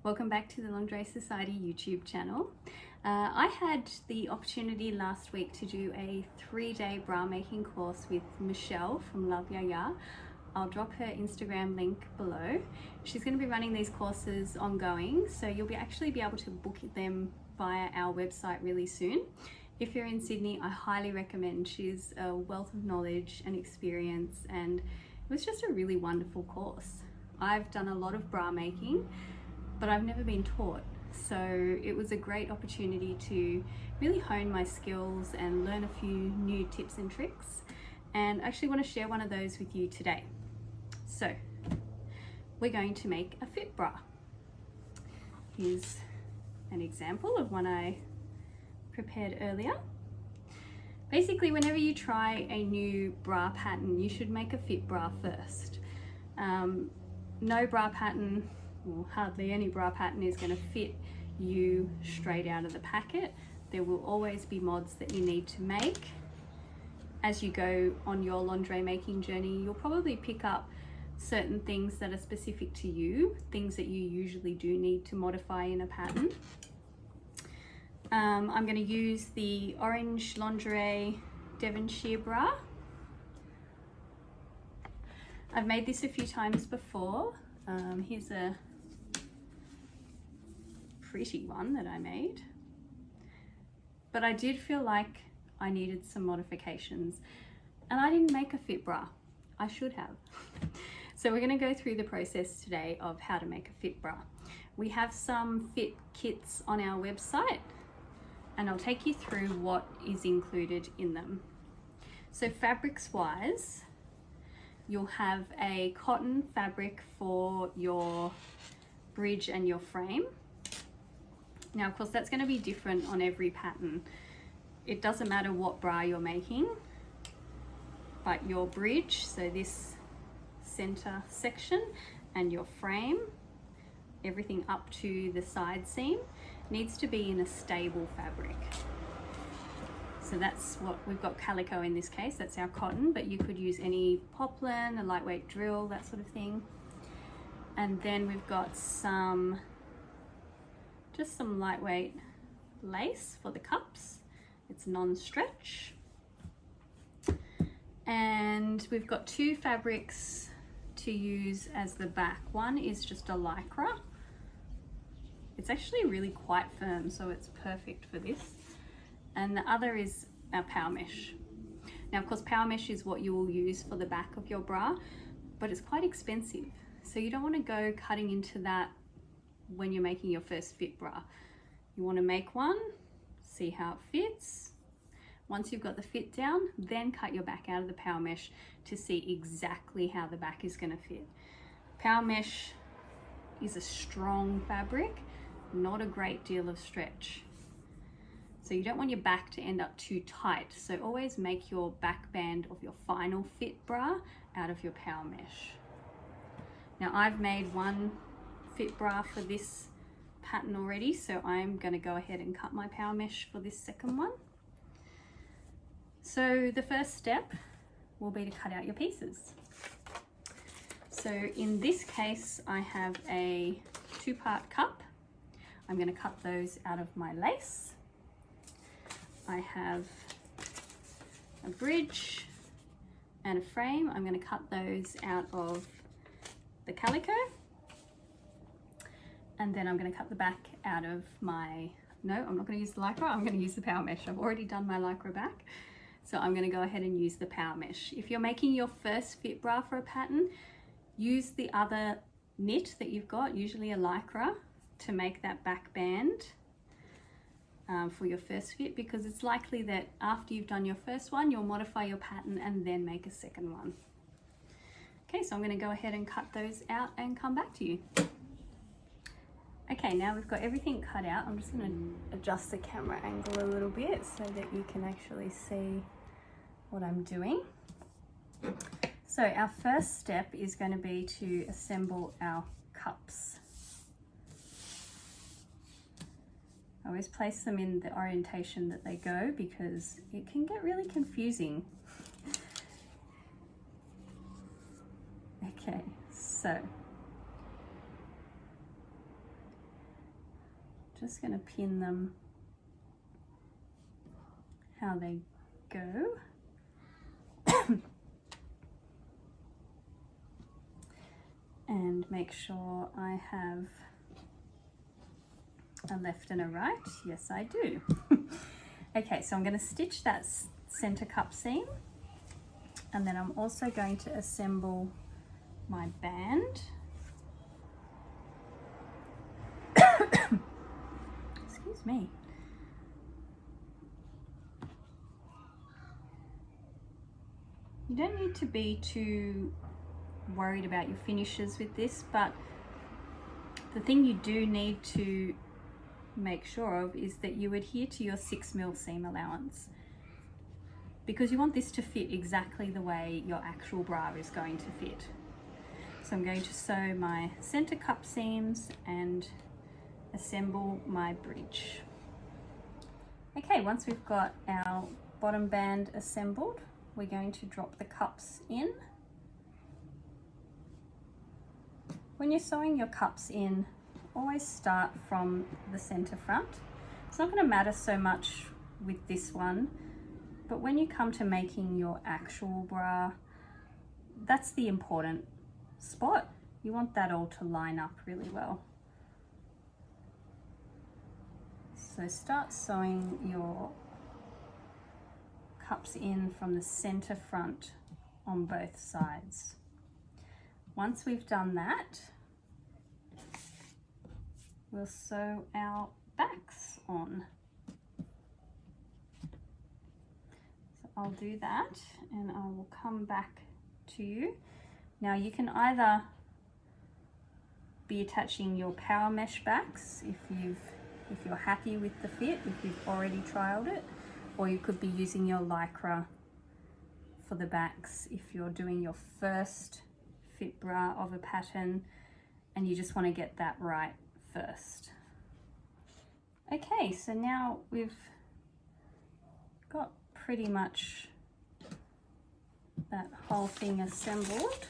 Welcome back to the Lingerie Society YouTube channel. I had the opportunity last week to do a 3-day bra making course with Michelle from Love Ya Ya. I'll drop her Instagram link below. She's going to be running these courses ongoing, so you'll actually be able to book them via our website really soon. If you're in Sydney, I highly recommend. She's a wealth of knowledge and experience, and it was just a really wonderful course. I've done a lot of bra making, but I've never been taught. So it was a great opportunity to really hone my skills and learn a few new tips and tricks. And I actually want to share one of those with you today. So we're going to make a fit bra. Here's an example of one I prepared earlier. Basically, whenever you try a new bra pattern, you should make a fit bra first. No bra pattern, or hardly any bra pattern, is going to fit you straight out of the packet. There will always be mods that you need to make. As you go on your lingerie making journey, you'll probably pick up certain things that are specific to you, things that you usually do need to modify in a pattern. I'm going to use the orange lingerie Devonshire bra. I've made this a few times before. Here's a pretty one that I made. But I did feel like I needed some modifications, and I didn't make a fit bra. I should have. So we're going to go through the process today of how to make a fit bra. We have some fit kits on our website, and I'll take you through what is included in them. So fabrics wise, you'll have a cotton fabric for your bridge and your frame. Now, of course, that's going to be different on every pattern. It doesn't matter what bra you're making, but your bridge, so this center section, and your frame, everything up to the side seam, needs to be in a stable fabric. So that's what we've got. Calico in this case, that's our cotton, but you could use any poplin, a lightweight drill, that sort of thing. And then we've got just some lightweight lace for the cups. It's non-stretch. And we've got two fabrics to use as the back. One is just a lycra. It's actually really quite firm, so it's perfect for this. And the other is our power mesh. Now, of course, power mesh is what you will use for the back of your bra, but it's quite expensive. So you don't want to go cutting into that when you're making your first fit bra. You want to make one, see how it fits. Once you've got the fit down, then cut your back out of the power mesh to see exactly how the back is going to fit. Power mesh is a strong fabric, not a great deal of stretch. So you don't want your back to end up too tight. So always make your back band of your final fit bra out of your power mesh. Now, I've made one fit bra for this pattern already, so I'm going to go ahead and cut my power mesh for this second one. So the first step will be to cut out your pieces. So in this case, I have a 2-part cup. I'm going to cut those out of my lace. I have a bridge and a frame. I'm going to cut those out of the calico. And then I'm going to cut the back out of my, no, I'm not going to use the lycra, I'm going to use the power mesh. I've already done my lycra back, so I'm going to go ahead and use the power mesh. If you're making your first fit bra for a pattern, use the other knit that you've got, usually a lycra, to make that back band for your first fit, because it's likely that after you've done your first one, you'll modify your pattern and then make a second one. Okay, so I'm going to go ahead and cut those out and come back to you. Okay, now we've got everything cut out. I'm just going to adjust the camera angle a little bit so that you can actually see what I'm doing. So our first step is going to be to assemble our cups. I always place them in the orientation that they go because it can get really confusing. Okay, so just going to pin them how they go. And make sure I have a left and a right. Yes, I do. Okay, so I'm going to stitch that center cup seam, and then I'm also going to assemble my band. Excuse me. You don't need to be too worried about your finishes with this, but the thing you do need to make sure of is that you adhere to your 6mm seam allowance, because you want this to fit exactly the way your actual bra is going to fit. So I'm going to sew my center cup seams and assemble my bridge. Okay, once we've got our bottom band assembled, we're going to drop the cups in. When you're sewing your cups in, always start from the center front. It's not going to matter so much with this one, but when you come to making your actual bra, that's the important spot. You want that all to line up really well. So start sewing your cups in from the center front on both sides. Once we've done that, we'll sew our backs on. So I'll do that and I will come back to you. Now you can either be attaching your power mesh backs if you're happy with the fit, if you've already trialed it, or you could be using your lycra for the backs if you're doing your first fit bra of a pattern and you just want to get that right first. Okay, so now we've got pretty much that whole thing assembled,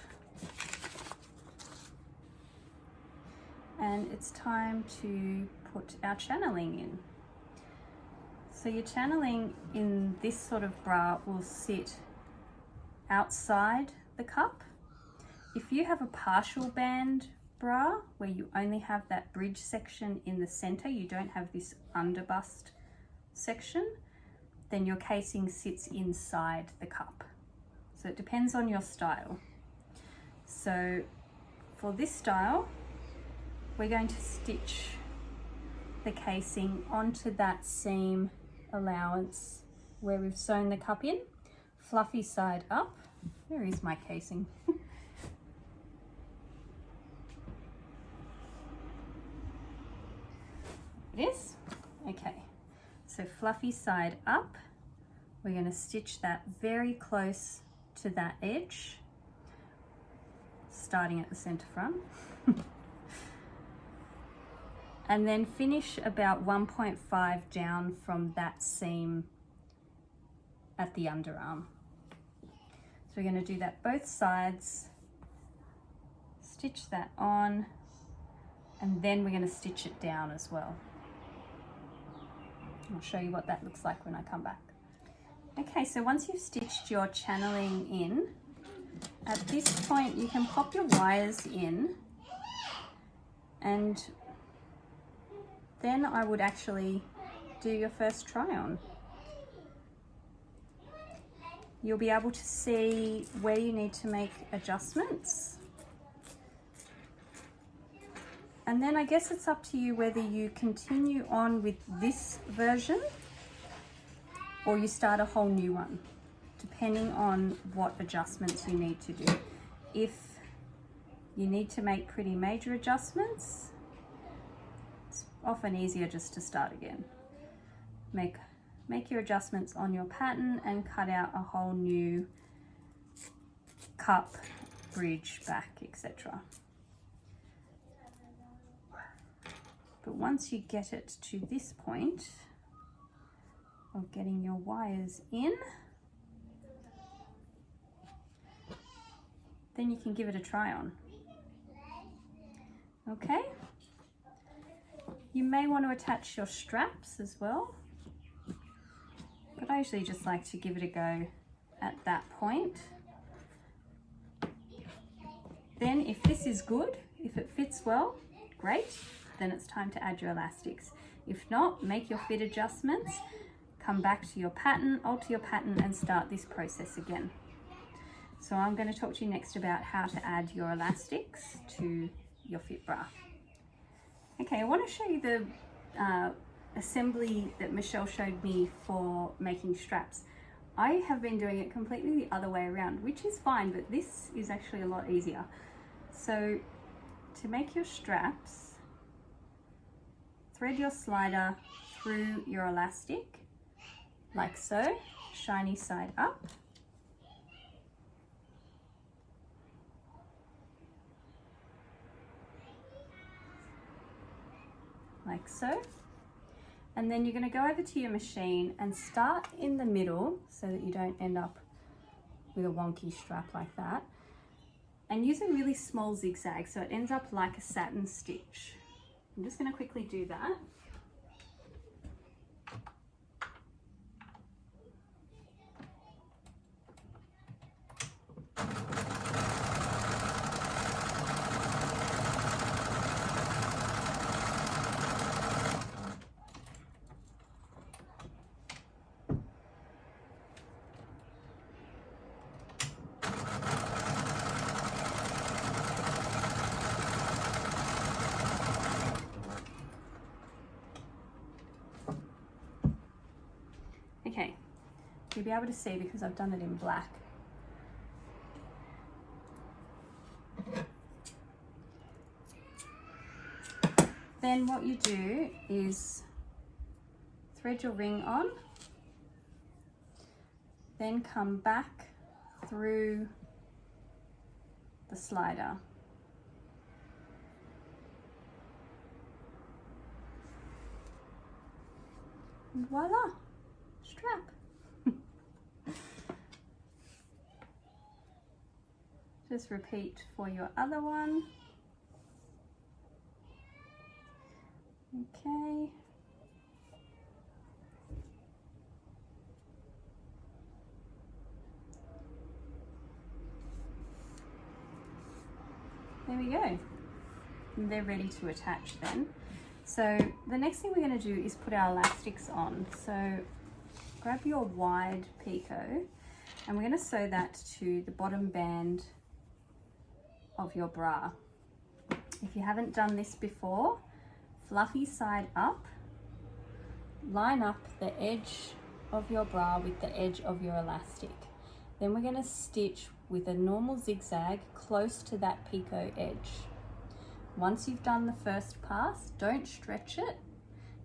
and it's time to put our channeling in. So your channeling in this sort of bra will sit outside the cup. If you have a partial band bra where you only have that bridge section in the center, you don't have this underbust section, then your casing sits inside the cup. So it depends on your style. So for this style, we're going to stitch the casing onto that seam allowance where we've sewn the cup in, fluffy side up. Where is my casing? It is. Okay, so fluffy side up, we're going to stitch that very close to that edge, starting at the center front. And then finish about 1.5 down from that seam at the underarm. So we're going to do that both sides, stitch that on, and then we're going to stitch it down as well. I'll show you what that looks like when I come back. Okay, so once you've stitched your channeling in, at this point you can pop your wires in, and then I would actually do your first try on. You'll be able to see where you need to make adjustments. And then I guess it's up to you whether you continue on with this version or you start a whole new one, depending on what adjustments you need to do. If you need to make pretty major adjustments, it's often easier just to start again. Make your adjustments on your pattern and cut out a whole new cup, bridge, back, etc. But once you get it to this point of getting your wires in, then you can give it a try on. Okay? You may want to attach your straps as well, but I usually just like to give it a go at that point. Then if this is good, if it fits well, great, then it's time to add your elastics. If not, make your fit adjustments, come back to your pattern, alter your pattern, and start this process again. So I'm going to talk to you next about how to add your elastics to your fit bra. Okay, I want to show you the assembly that Michelle showed me for making straps. I have been doing it completely the other way around, which is fine, but this is actually a lot easier. So to make your straps, thread your slider through your elastic like so, shiny side up. Like so. And then you're going to go over to your machine and start in the middle so that you don't end up with a wonky strap like that. And use a really small zigzag so it ends up like a satin stitch. I'm just going to quickly do that. Okay, you'll be able to see because I've done it in black. Then what you do is thread your ring on, then come back through the slider. And voila! Strap. Just repeat for your other one. Okay. There we go. And they're ready to attach then. So the next thing we're going to do is put our elastics on. So grab your wide picot and we're going to sew that to the bottom band of your bra. If you haven't done this before, fluffy side up, line up the edge of your bra with the edge of your elastic. Then we're going to stitch with a normal zigzag close to that picot edge. Once you've done the first pass, don't stretch it.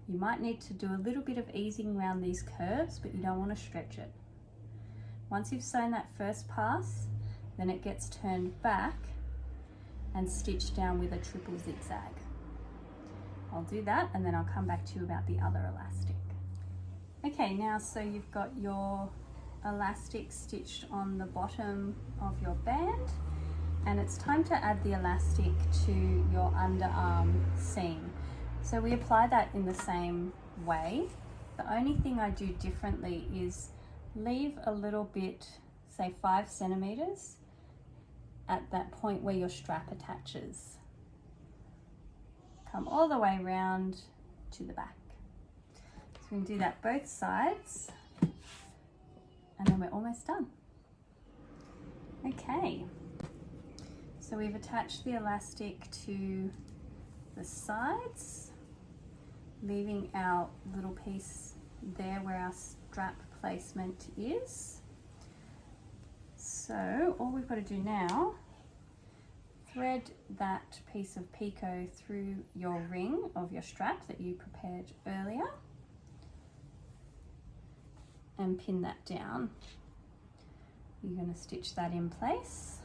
You might need to do a little bit of easing around these curves, but you don't want to stretch it. Once you've sewn that first pass, then it gets turned back and stitched down with a triple zigzag. I'll do that and then I'll come back to you about the other elastic. Okay, now so you've got your elastic stitched on the bottom of your band, and it's time to add the elastic to your underarm seam. So we apply that in the same way. The only thing I do differently is leave a little bit, say 5 centimeters, at that point where your strap attaches. Come all the way around to the back. So we can do that both sides, and then we're almost done. Okay, so we've attached the elastic to the sides, leaving our little piece there where our strap placement is. So all we've got to do now, thread that piece of picot through your ring of your strap that you prepared earlier and pin that down. You're going to stitch that in place.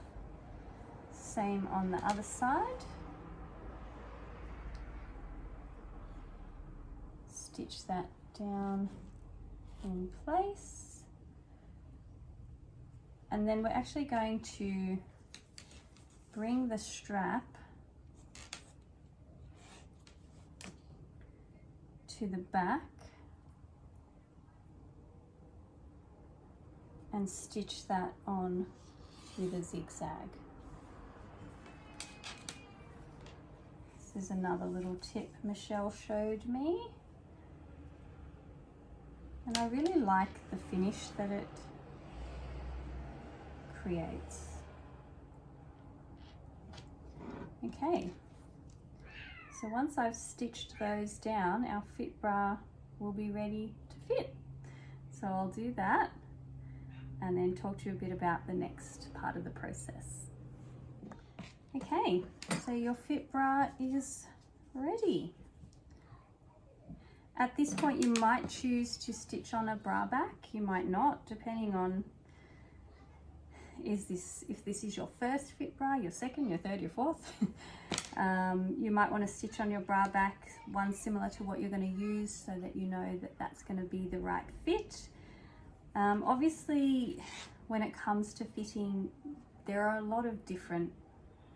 Same on the other side. Stitch that down in place. And then we're actually going to bring the strap to the back and stitch that on with a zigzag. This is another little tip Michelle showed me, and I really like the finish that it creates. Okay, so once I've stitched those down, our fit bra will be ready to fit. So I'll do that and then talk to you a bit about the next part of the process. Okay, so your fit bra is ready. At this point, you might choose to stitch on a bra back, you might not, depending on if this is your first fit bra, your second, your third, your fourth. You might want to stitch on your bra back one similar to what you're going to use so that you know that that's going to be the right fit. Obviously, when it comes to fitting, there are a lot of different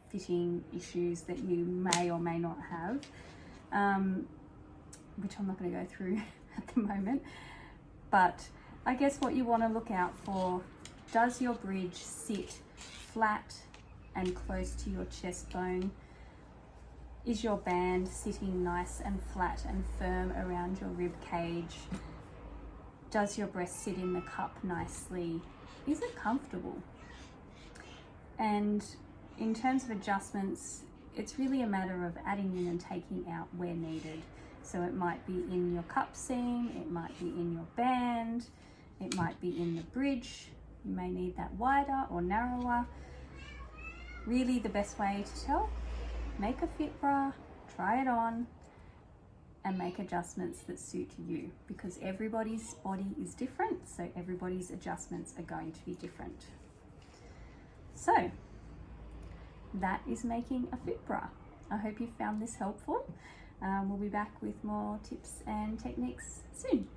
fitting issues that you may or may not have, which I'm not going to go through at the moment. But I guess what you want to look out for, does your bridge sit flat and close to your chest bone? Is your band sitting nice and flat and firm around your rib cage? Does your breast sit in the cup nicely? Is it comfortable? And in terms of adjustments, it's really a matter of adding in and taking out where needed. So it might be in your cup seam, it might be in your band, it might be in the bridge. You may need that wider or narrower. Really, the best way to tell, make a fit bra, try it on, and make adjustments that suit you, because everybody's body is different, so everybody's adjustments are going to be different. So that is making a fit bra. I hope you found this helpful. We'll be back with more tips and techniques soon.